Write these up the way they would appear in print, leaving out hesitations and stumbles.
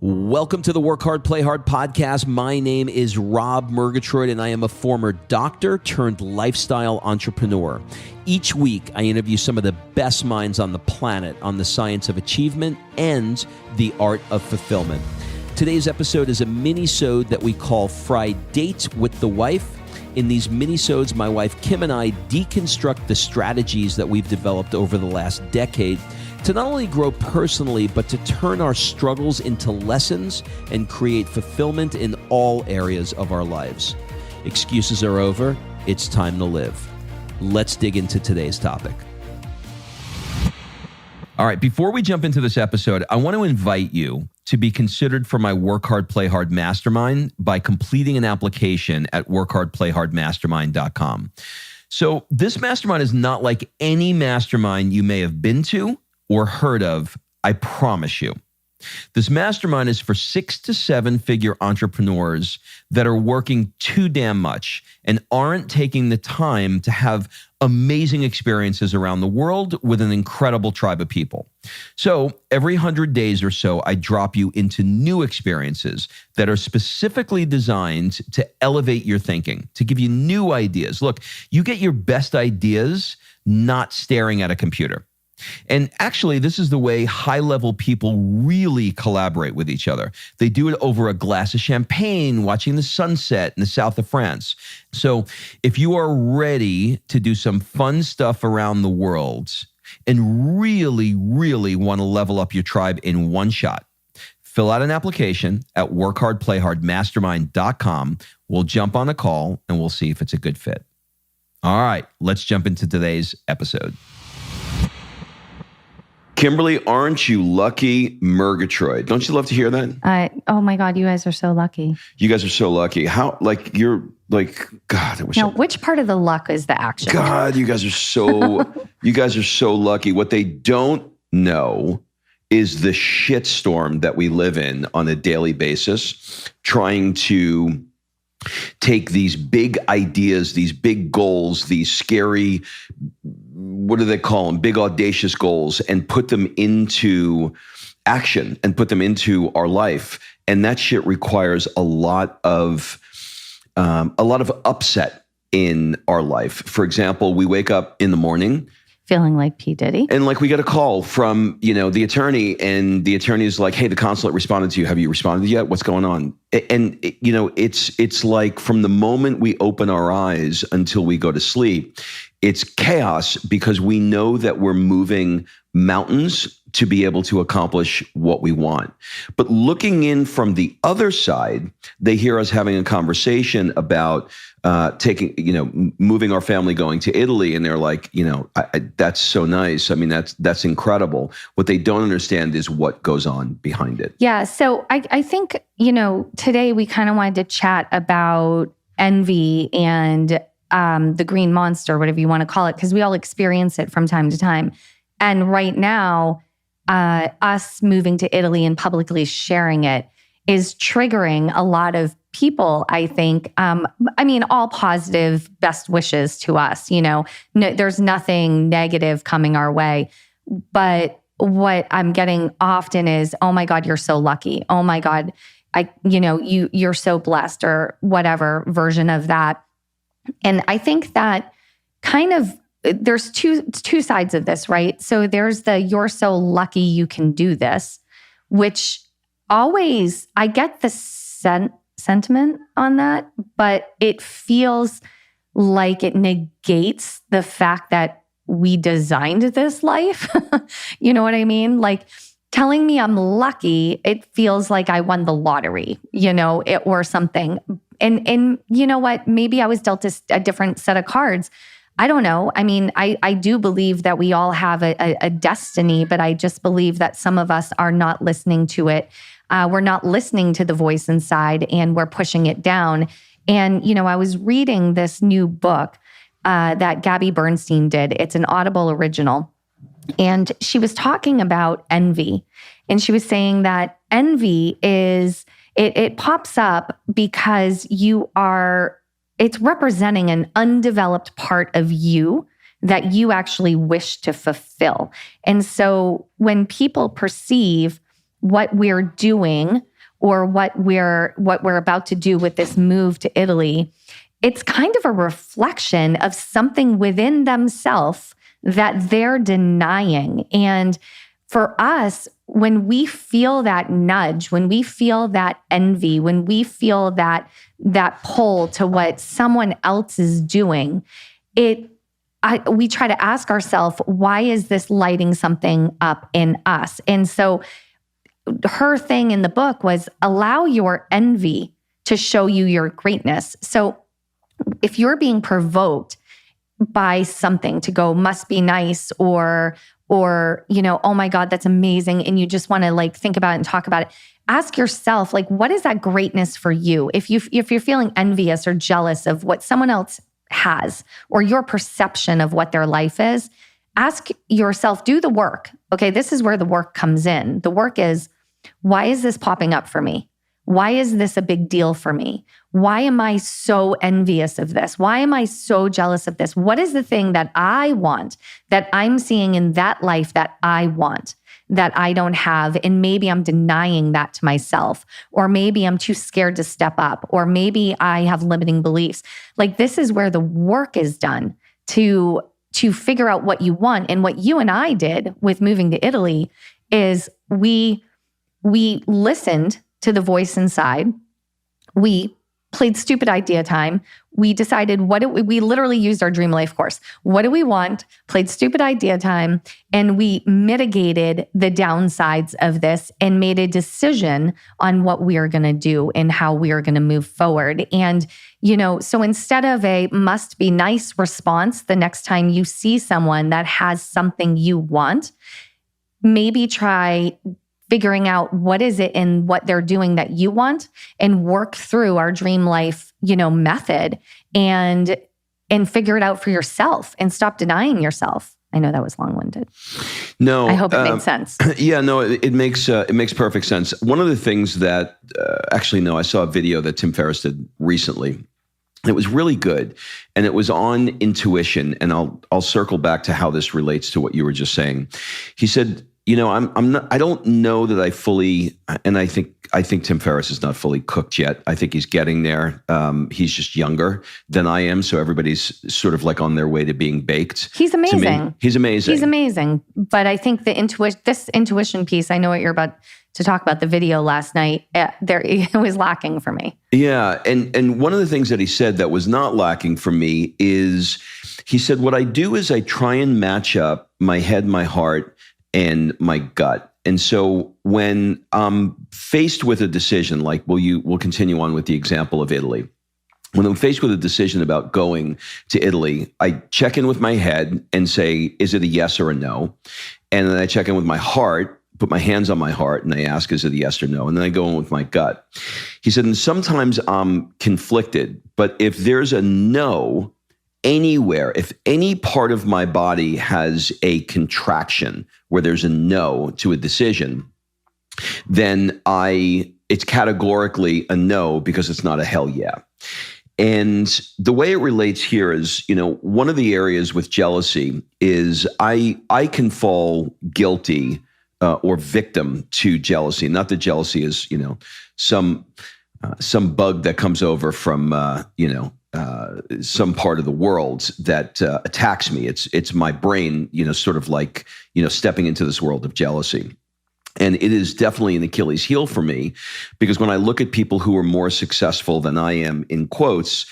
Welcome to the Work Hard, Play Hard podcast. My name is Rob Murgatroyd, and I am a former doctor turned lifestyle entrepreneur. Each week, I interview some of the best minds on the planet on the science of achievement and the art of fulfillment. Today's episode is a mini-sode that we call Fri-Date with the Wife. In these mini-sodes, my wife Kim and I deconstruct the strategies that we've developed over the last decade to not only grow personally, but to turn our struggles into lessons and create fulfillment in all areas of our lives. Excuses are over. It's time to live. Let's dig into today's topic. All right, before we jump into this episode, I want to invite you to be considered for my Work Hard, Play Hard Mastermind by completing an application at workhardplayhardmastermind.com. So this mastermind is not like any mastermind you may have been to or heard of, I promise you. This mastermind is for 6 to 7 figure entrepreneurs that are working too damn much and aren't taking the time to have amazing experiences around the world with an incredible tribe of people. So every 100 days or so, I drop you into new experiences that are specifically designed to elevate your thinking, to give you new ideas. Look, you get your best ideas not staring at a computer. And actually, this is the way high-level people really collaborate with each other. They do it over a glass of champagne, watching the sunset in the south of France. So if you are ready to do some fun stuff around the world and really, really want to level up your tribe in one shot, fill out an application at workhardplayhardmastermind.com. We'll jump on a call and we'll see if it's a good fit. All right, let's jump into today's episode. Kimberly, aren't you lucky, Murgatroyd? Don't you love to hear that? Oh my God, you guys are so lucky. You guys are so lucky. How, like, you're like, God, I wish. Now, which part of the luck is the action? God, you guys are so, you guys are so lucky. What they don't know is the shitstorm that we live in on a daily basis, trying to take these big ideas, these big goals, these scary, what do they call them? Big audacious goals, and put them into action and put them into our life. And that shit requires a lot of upset in our life. For example, we wake up in the morning feeling like P. Diddy. And like we get a call from, the attorney, and the attorney is like, hey, the consulate responded to you. Have you responded yet? What's going on? And it's like from the moment we open our eyes until we go to sleep, it's chaos because we know that we're moving mountains to be able to accomplish what we want. But looking in from the other side, they hear us having a conversation about moving our family, going to Italy. And they're like, that's so nice. I mean, that's incredible. What they don't understand is what goes on behind it. Yeah. So I think, today we kind of wanted to chat about envy and the green monster, whatever you want to call it, because we all experience it from time to time. And right now, us moving to Italy and publicly sharing it is triggering a lot of people, I think. All positive best wishes to us. No, there's nothing negative coming our way. But what I'm getting often is, oh my God, you're so lucky. Oh my God, you're so blessed, or whatever version of that. And I think that kind of, there's two sides of this, right? So there's the you're so lucky you can do this, which always, I get the sentiment on that, but it feels like it negates the fact that we designed this life. You know what I mean? Like telling me I'm lucky, it feels like I won the lottery, or something. And you know what? Maybe I was dealt a different set of cards. I don't know. I mean, I do believe that we all have a destiny, but I just believe that some of us are not listening to it. We're not listening to the voice inside, and we're pushing it down. And, I was reading this new book that Gabby Bernstein did. It's an Audible original. And she was talking about envy. And she was saying that envy is, it pops up because it's representing an undeveloped part of you that you actually wish to fulfill. And so when people perceive what we're doing or what we're about to do with this move to Italy, it's kind of a reflection of something within themselves that they're denying. And for us, when we feel that nudge, when we feel that envy, when we feel that pull to what someone else is doing, we try to ask ourselves, why is this lighting something up in us? And so her thing in the book was allow your envy to show you your greatness. So if you're being provoked by something to go, must be nice, or, oh my God, that's amazing, and you just want to like think about it and talk about it, ask yourself, like, what is that greatness for you? If you're feeling envious or jealous of what someone else has, or your perception of what their life is, ask yourself, do the work. Okay, this is where the work comes in. The work is, why is this popping up for me? Why is this a big deal for me? Why am I so envious of this? Why am I so jealous of this? What is the thing that I want, that I'm seeing in that life that I want, that I don't have? And maybe I'm denying that to myself, or maybe I'm too scared to step up, or maybe I have limiting beliefs. Like, this is where the work is done to figure out what you want. And what you and I did with moving to Italy is we listened to the voice inside. We played stupid idea time. We decided we literally used our dream life course. What do we want? Played stupid idea time. And we mitigated the downsides of this and made a decision on what we are going to do and how we are going to move forward. And, so instead of a must be nice response, the next time you see someone that has something you want, maybe try figuring out what is it in what they're doing that you want, and work through our dream life, method, and figure it out for yourself and stop denying yourself. I know that was long-winded. No, I hope it made sense. Yeah, no, it makes perfect sense. One of the things that I saw a video that Tim Ferriss did recently. It was really good, and it was on intuition. And I'll circle back to how this relates to what you were just saying. He said, I don't know that I fully, and I think Tim Ferriss is not fully cooked yet. I think he's getting there. He's just younger than I am. So everybody's sort of like on their way to being baked. He's amazing. He's amazing. He's amazing. But I think this intuition piece, I know what you're about to talk about, the video last night, it was lacking for me. Yeah. And one of the things that he said that was not lacking for me is, he said, what I do is I try and match up my head, my heart, and my gut. And so when I'm faced with a decision, like we'll continue on with the example of Italy. When I'm faced with a decision about going to Italy, I check in with my head and say, is it a yes or a no? And then I check in with my heart, put my hands on my heart, and I ask, is it a yes or no? And then I go in with my gut. He said, and sometimes I'm conflicted, but if there's a no anywhere, if any part of my body has a contraction where there's a no to a decision, then it's categorically a no, because it's not a hell yeah. And the way it relates here is, one of the areas with jealousy is I can fall guilty or victim to jealousy. Not that jealousy is, some bug that comes over from, some part of the world that attacks me. It's my brain, sort of like, stepping into this world of jealousy. And it is definitely an Achilles heel for me, because when I look at people who are more successful than I am, in quotes,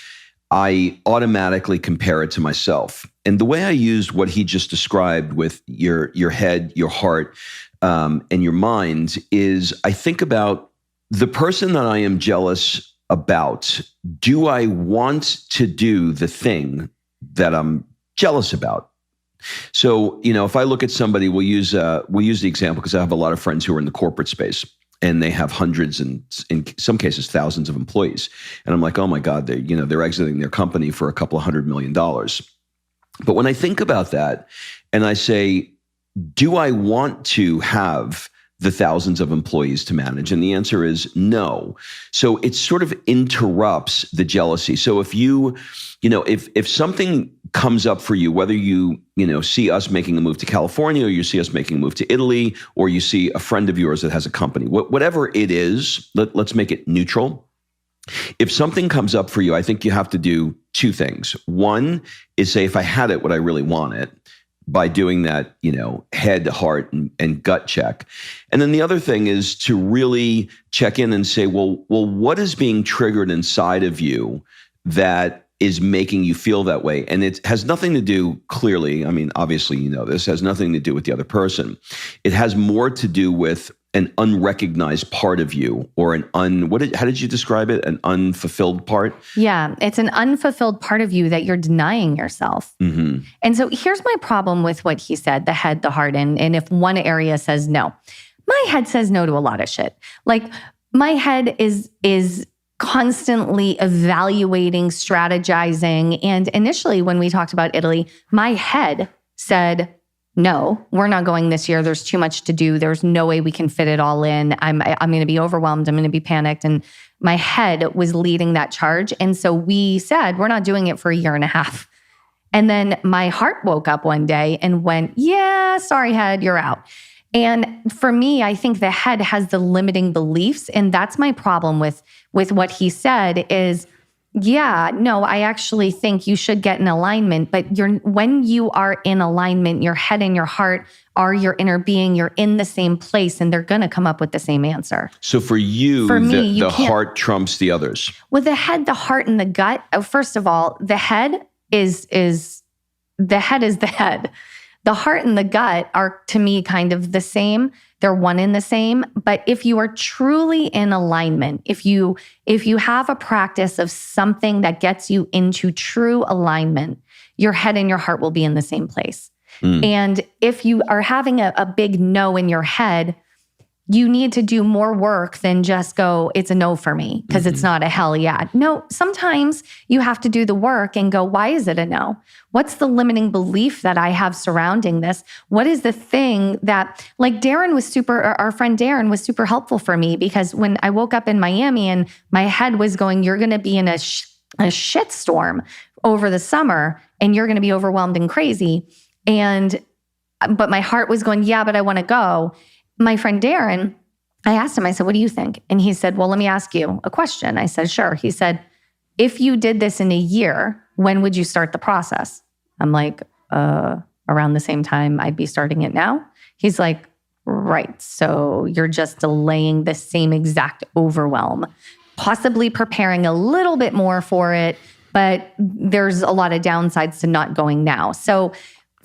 I automatically compare it to myself. And the way I used what he just described with your head, your heart, and your mind is, I think about the person that I am jealous about. Do I want to do the thing that I'm jealous about? So, if I look at somebody, we'll use the example, because I have a lot of friends who are in the corporate space, and they have hundreds and in some cases thousands of employees. And I'm like, oh my God, they're exiting their company for a couple of $100 million. But when I think about that and I say, do I want to have the thousands of employees to manage? And the answer is no. So it sort of interrupts the jealousy. So if something comes up for you, whether you see us making a move to California, or you see us making a move to Italy, or you see a friend of yours that has a company, whatever it is, let's make it neutral. If something comes up for you, I think you have to do two things. One is say, if I had it, would I really want it? By doing that, head, heart, and gut check. And then the other thing is to really check in and say, well, what is being triggered inside of you that is making you feel that way? And it has nothing to do, clearly, I mean, obviously this has nothing to do with the other person. It has more to do with an unrecognized part of you, or how did you describe it? An unfulfilled part? Yeah, it's an unfulfilled part of you that you're denying yourself. Mm-hmm. And so here's my problem with what he said, the head, the heart, and if one area says no. My head says no to a lot of shit. Like, my head is constantly evaluating, strategizing. And initially, when we talked about Italy, my head said, no, we're not going this year. There's too much to do. There's no way we can fit it all in. I'm going to be overwhelmed. I'm going to be panicked. And my head was leading that charge. And so we said, we're not doing it for a year and a half. And then my heart woke up one day and went, yeah, sorry, head, you're out. And for me, I think the head has the limiting beliefs. And that's my problem with what he said is, yeah, no, I actually think you should get in alignment. But when you are in alignment, your head and your heart are your inner being. You're in the same place, and they're going to come up with the same answer. So for me, the heart trumps the others. With the head, the heart, and the gut. First of all, the head is the head. The heart and the gut are, to me, kind of the same. They're one and the same. But if you are truly in alignment, if you have a practice of something that gets you into true alignment, your head and your heart will be in the same place. And if you are having a big no in your head, you need to do more work than just go, it's a no for me, because it's not a hell yeah. No, sometimes you have to do the work and go, why is it a no? What's the limiting belief that I have surrounding this? What is the thing that, like our friend Darren was super helpful for me, because when I woke up in Miami and my head was going, you're going to be in a shitstorm over the summer and you're going to be overwhelmed and crazy. But my heart was going, yeah, but I want to go. My friend Darren, I asked him, I said, what do you think? And he said, well, let me ask you a question. I said, sure. He said, if you did this in a year, when would you start the process? I'm like, around the same time I'd be starting it now. He's like, right. So you're just delaying the same exact overwhelm, possibly preparing a little bit more for it, but there's a lot of downsides to not going now. So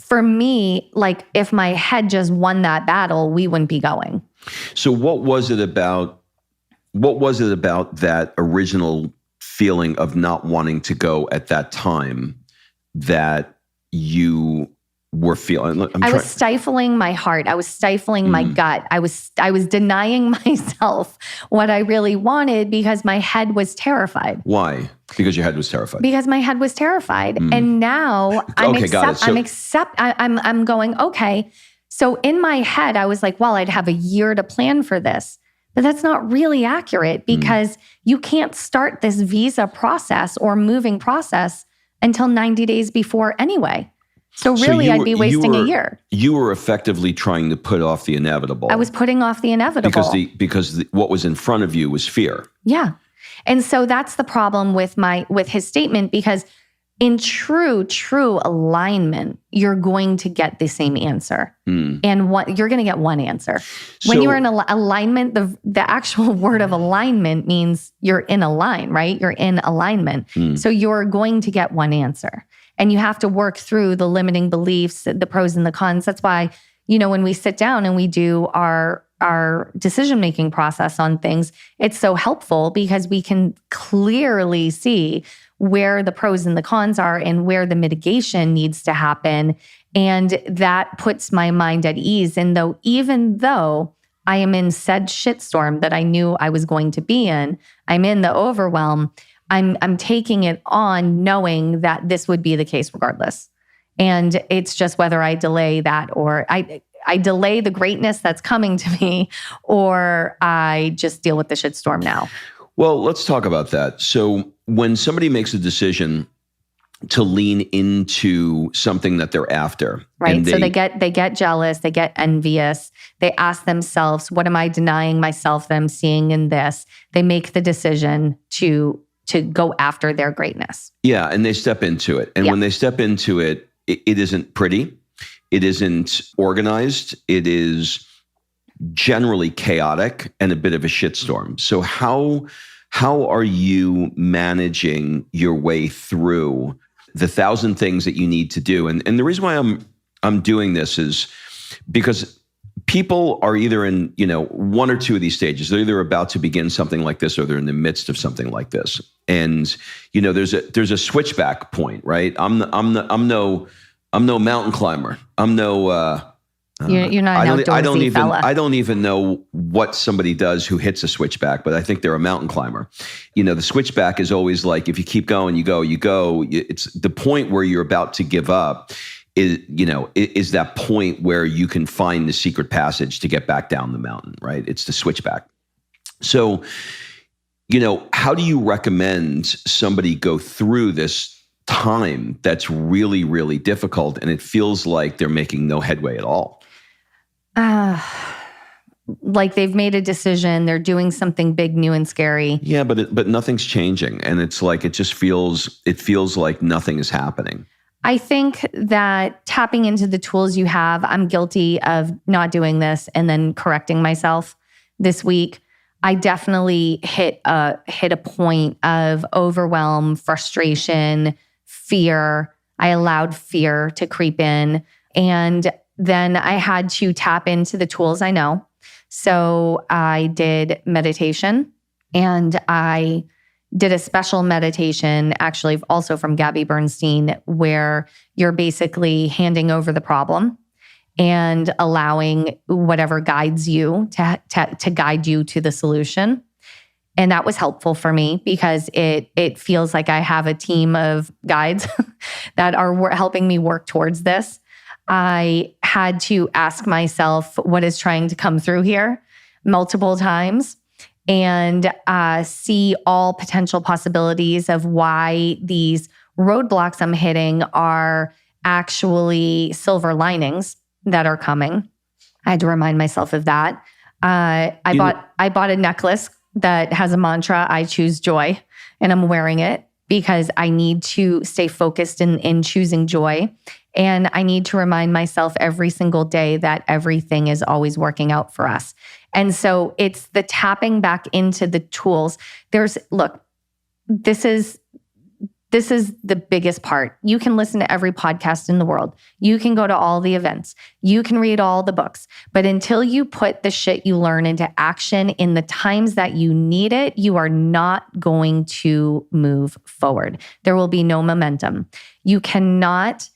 for me, like, if my head just won that battle, we wouldn't be going. So what was it about that original feeling of not wanting to go at that time that you were feeling? I was stifling my heart. I was stifling my gut. I was denying myself what I really wanted because my head was terrified. Why? Because your head was terrified. Because my head was terrified. And now I'm going, okay. So in my head, I was like, well, I'd have a year to plan for this. But that's not really accurate, because you can't start this visa process or moving process until 90 days before anyway. So really, I'd be wasting a year. You were effectively trying to put off the inevitable. I was putting off the inevitable. Because what was in front of you was fear. Yeah. And so that's the problem with his statement, because in true alignment, you're going to get the same answer. And you're going to get one answer. When you're in alignment, the actual word of alignment means you're in a line, right? You're in alignment. So you're going to get one answer. And you have to work through the limiting beliefs, the pros and the cons. That's why, when we sit down and we do our decision-making process on things, it's so helpful, because we can clearly see where the pros and the cons are and where the mitigation needs to happen. And that puts my mind at ease. And even though I am in said shitstorm that I knew I was going to be in, I'm in the overwhelm, I'm taking it on knowing that this would be the case regardless. And it's just whether I delay that or I delay the greatness that's coming to me, or I just deal with the shitstorm now. Well, let's talk about that. So when somebody makes a decision to lean into something that they're after, right? So they get jealous, they get envious. They ask themselves, what am I denying myself that I'm seeing in this? They make the decision to go after their greatness. Yeah, and they step into it. And when they step into it, it isn't pretty. It isn't organized. It is generally chaotic and a bit of a shitstorm. So how are you managing your way through the 1,000 things that you need to do? And the reason why I'm doing this is because people are either in, one or two of these stages. They're either about to begin something like this, or they're in the midst of something like this. And there's a switchback point, right? I'm no mountain climber. I'm no. You're not an outdoorsy fella. I don't even know what somebody does who hits a switchback, but I think they're a mountain climber. The switchback is always like, if you keep going, you go. It's the point where you're about to give up. Is that point where you can find the secret passage to get back down the mountain, right? It's the switchback. So, how do you recommend somebody go through this time that's really, really difficult and it feels like they're making no headway at all? Like they've made a decision, they're doing something big, new, and scary. Yeah, but nothing's changing, and it's like it feels like nothing is happening. I think that tapping into the tools you have, I'm guilty of not doing this and then correcting myself this week. I definitely hit a point of overwhelm, frustration, fear. I allowed fear to creep in. And then I had to tap into the tools I know. So I did meditation, and I did a special meditation, actually also from Gabby Bernstein, where you're basically handing over the problem and allowing whatever guides you to guide you to the solution. And that was helpful for me because it feels like I have a team of guides that are helping me work towards this. I had to ask myself what is trying to come through here multiple times, and see all potential possibilities of why these roadblocks I'm hitting are actually silver linings that are coming. I had to remind myself of that. I bought a necklace that has a mantra, I choose joy, and I'm wearing it because I need to stay focused in choosing joy. And I need to remind myself every single day that everything is always working out for us. And so it's the tapping back into the tools. This is the biggest part. You can listen to every podcast in the world. You can go to all the events. You can read all the books. But until you put the shit you learn into action in the times that you need it, you are not going to move forward. There will be no momentum. You cannot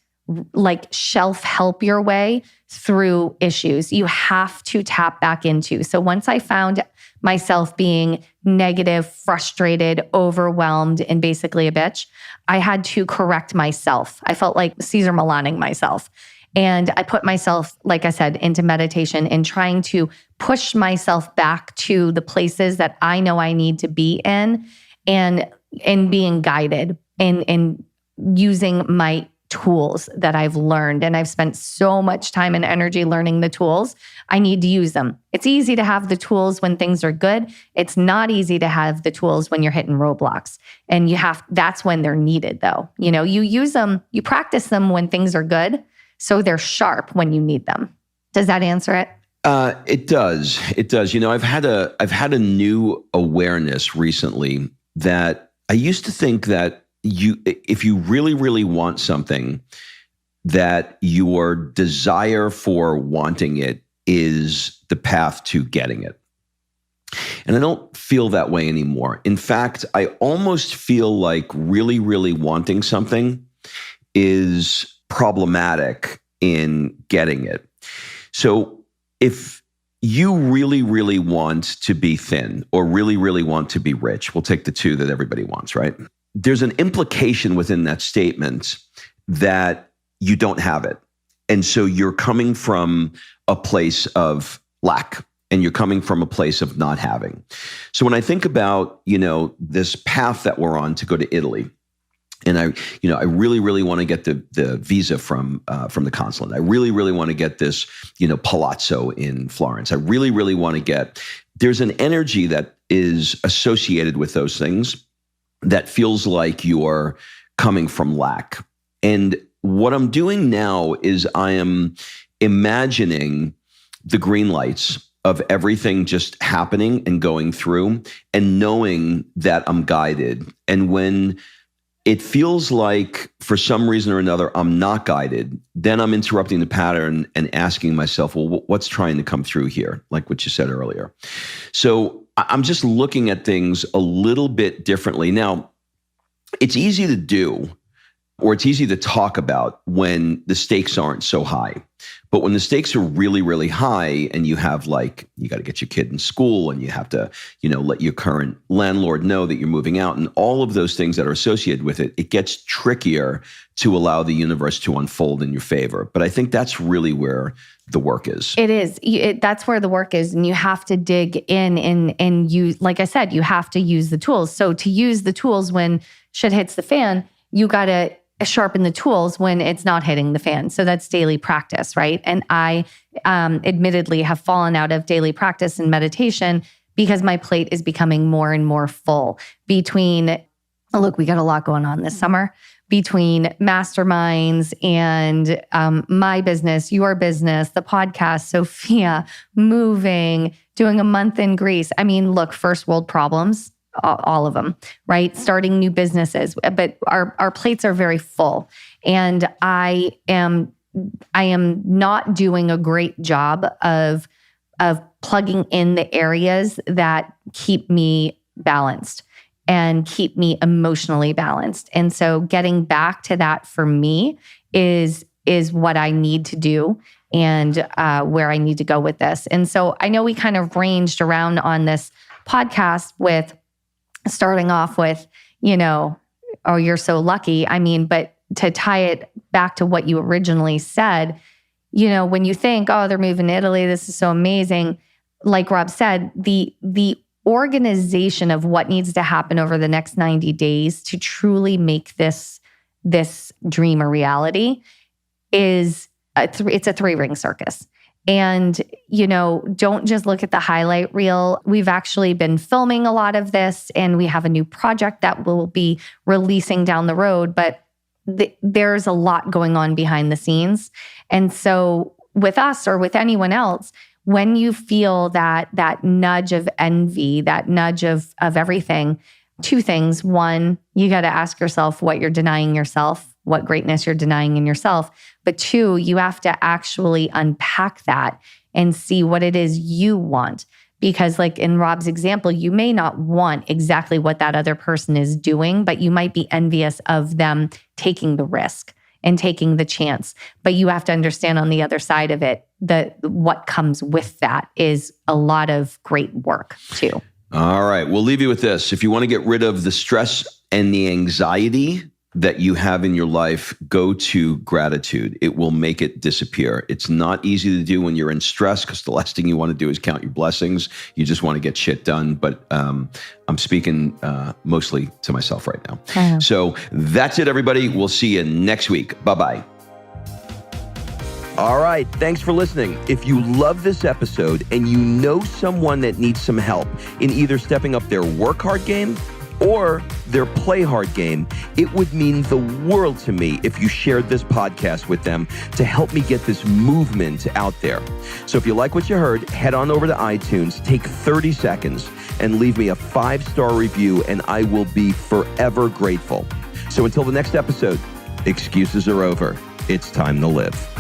shelf help your way through issues. You have to tap back into. So once I found myself being negative, frustrated, overwhelmed, and basically a bitch, I had to correct myself. I felt like Caesar Milaning myself. And I put myself, like I said, into meditation and trying to push myself back to the places that I know I need to be in, and being guided and using my tools that I've learned. And I've spent so much time and energy learning the tools. I need to use them. It's easy to have the tools when things are good. It's not easy to have the tools when you're hitting roadblocks. And that's when they're needed though. You use them, you practice them when things are good, so they're sharp when you need them. Does that answer it? It does. It does. I've had a new awareness recently that I used to think that if you really, really want something, that your desire for wanting it is the path to getting it. And I don't feel that way anymore. In fact, I almost feel like really, really wanting something is problematic in getting it. So if you really, really want to be thin or really, really want to be rich, we'll take the two that everybody wants, right? There's an implication within that statement that you don't have it. And so you're coming from a place of lack, and you're coming from a place of not having. So when I think about, this path that we're on to go to Italy, and I really, really want to get the visa from the consulate. I really, really want to get this, palazzo in Florence. I really, really want to get. There's an energy that is associated with those things that feels like you're coming from lack. And what I'm doing now is I am imagining the green lights of everything just happening and going through, and knowing that I'm guided. And when it feels like for some reason or another I'm not guided, then I'm interrupting the pattern and asking myself, well, what's trying to come through here? Like what you said earlier. So I'm just looking at things a little bit differently. Now, it's easy to do, or it's easy to talk about when the stakes aren't so high. But when the stakes are really, really high, and you have you got to get your kid in school, and you have to, let your current landlord know that you're moving out, and all of those things that are associated with it, it gets trickier to allow the universe to unfold in your favor. But I think that's really where the work is. It is. That's where the work is. And you have to dig in and use, like I said, you have to use the tools. So to use the tools when shit hits the fan, you got to sharpen the tools when it's not hitting the fan. So that's daily practice, right? And I admittedly have fallen out of daily practice and meditation because my plate is becoming more and more full we got a lot going on this summer between masterminds and my business, your business, the podcast, Sophia, moving, doing a month in Greece. I mean, look, first world problems. All of them, right? Starting new businesses, but our plates are very full, and I am not doing a great job of plugging in the areas that keep me balanced and keep me emotionally balanced. And so getting back to that for me is what I need to do, and where I need to go with this. And so I know we kind of ranged around on this podcast with starting off with, oh, you're so lucky. I mean, but to tie it back to what you originally said, when you think, oh, they're moving to Italy, this is so amazing. Like Rob said, the organization of what needs to happen over the next 90 days to truly make this dream a reality it's a 3-ring circus. And, don't just look at the highlight reel. We've actually been filming a lot of this, and we have a new project that we'll be releasing down the road. But there's a lot going on behind the scenes. And so with us or with anyone else, when you feel that nudge of envy, that nudge of everything, two things. One, you got to ask yourself what you're denying yourself, what greatness you're denying in yourself. But two, you have to actually unpack that and see what it is you want. Because like in Rob's example, you may not want exactly what that other person is doing, but you might be envious of them taking the risk and taking the chance. But you have to understand on the other side of it, that what comes with that is a lot of great work too. All right. We'll leave you with this. If you want to get rid of the stress and the anxiety that you have in your life, go to gratitude. It will make it disappear. It's not easy to do when you're in stress, because the last thing you want to do is count your blessings. You just want to get shit done. But I'm speaking mostly to myself right now. So that's it, everybody. We'll see you next week. Bye-bye. All right. Thanks for listening. If you love this episode and you know someone that needs some help in either stepping up their work hard game or their play hard game, it would mean the world to me if you shared this podcast with them to help me get this movement out there. So if you like what you heard, head on over to iTunes, take 30 seconds and leave me a 5-star review, and I will be forever grateful. So until the next episode, excuses are over. It's time to live.